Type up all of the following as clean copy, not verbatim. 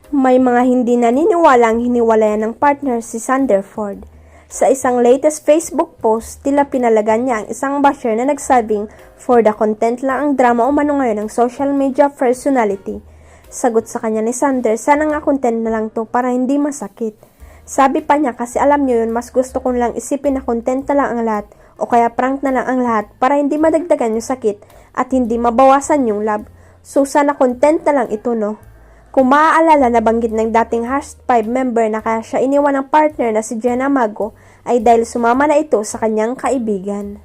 May mga hindi naniniwalang hiniwalayan ng partner si Sanderford. Sa isang latest Facebook post, tila pinalagan niya ang isang basher na nagsabing for the content lang ang drama umano ngayon ng social media personality. Sagot sa kanya ni Sander, sana nga content na lang to para hindi masakit. Sabi pa niya kasi alam niyo yun, mas gusto kong lang isipin na content na lang ang lahat o kaya prank na lang ang lahat para hindi madagdagan yung sakit at hindi mabawasan yung love. So sana content na lang ito, no? Kung maaalala, nabanggit ng dating #5 member na kaya siya iniwan ng partner na si Jenna Mago ay dahil sumama na ito sa kanyang kaibigan.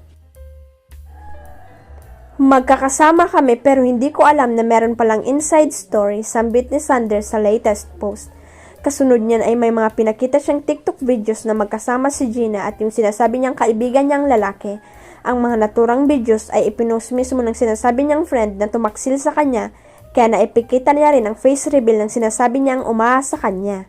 Magkakasama kami pero hindi ko alam na meron palang inside story, sambit ni Sander sa latest post. Kasunod niyan ay may mga pinakita siyang TikTok videos na magkasama si Gina at yung sinasabi niyang kaibigan niyang lalaki. Ang mga naturang videos ay ipinost mismo ng sinasabi niyang friend na tumaksil sa kanya, kaya naipikita niya rin ang face reveal ng sinasabi niyang umaasa sa kanya.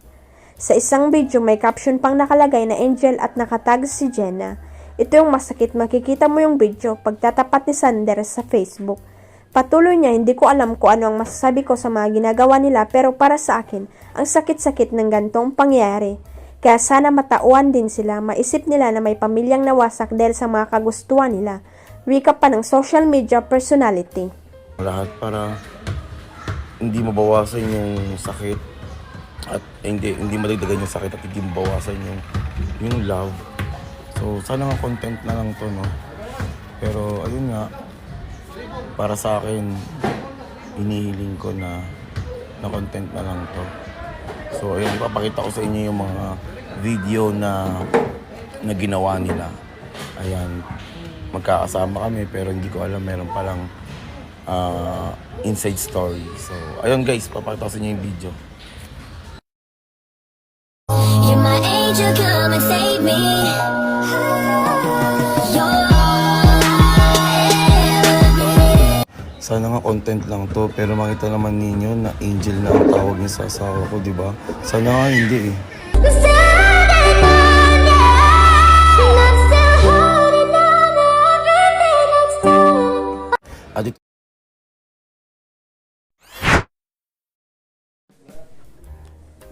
Sa isang video may caption pang nakalagay na Angel at nakatag si Jenna. Ito yung masakit, makikita mo yung video pagtatapat ni Sander sa Facebook. Patuloy niya, hindi ko alam kung ano ang masasabi ko sa mga ginagawa nila pero para sa akin, ang sakit-sakit ng gantong pangyayari. Kaya sana matauhan din sila, maisip nila na may pamilyang nawasak dahil sa mga kagustuhan nila. Wika pa ng social media personality. Lahat para hindi mabawasan yung sakit at hindi madagdagan yung sakit at hindi mabawasan yung love. So sana nga content na lang to, no? Pero ayun nga, para sa akin inihiling ko na content na lang to. So ayun, ipapakita ko sa inyo yung mga video na ginawa nila. Ayan, magkakasama kami pero hindi ko alam meron palang inside story. So, ayun guys, papakita ko sa inyo yung video. You're my angel, come and save me. Sana nga content lang to, pero makita naman ninyo na Angel na ang tawag niya sa asawa ko, di ba? Sana nga hindi eh. Adik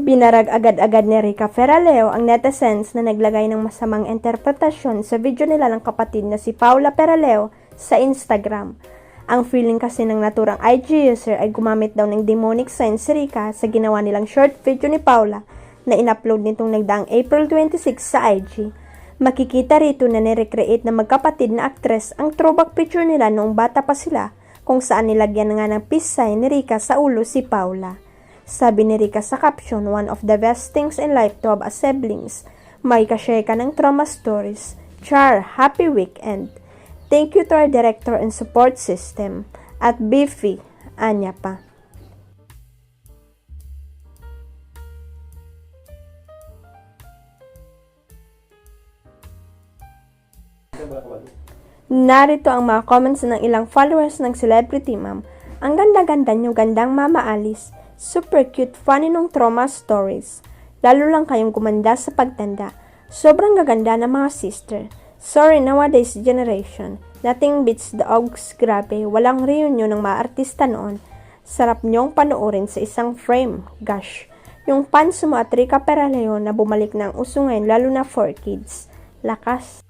Binarag agad-agad ni Rica Ferraleo ang netizens na naglagay ng masamang interpretasyon sa video nila ng kapatid na si Paula Ferraleo sa Instagram. Ang feeling kasi ng naturang IG user ay gumamit daw ng demonic signs si Rica sa ginawa nilang short video ni Paula na in-upload nitong nagdaang April 26 sa IG. Makikita rito na nirecreate na magkapatid na aktres ang throwback picture nila noong bata pa sila kung saan nilagyan nga ng peace sign ni Rica sa ulo si Paula. Sabi ni Rica sa caption, one of the best things in life to have a siblings. May ka-share ka ng trauma stories. Char, happy weekend. Thank you to our director and support system. At Biffy, anya pa. Narito ang mga comments ng ilang followers ng Celebrity Mom. Ang ganda-ganda nyo, gandang Mama Alice. Super cute, funny nung trauma stories. Lalo lang kayong gumanda sa pagtanda. Sobrang gaganda ng mga sister. Sorry, nowadays generation. Nothing beats the Ogs, grabe. Walang reunion ng mga artista noon. Sarap nyong panoorin sa isang frame. Gosh. Yung fans mo at Rica Ferraleo na bumalik ng uso ngayon, lalo na for kids. Lakas.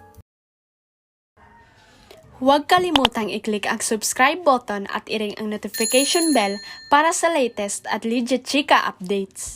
Huwag kalimutang i-click ang subscribe button at i-ring ang notification bell para sa latest at legit chika updates.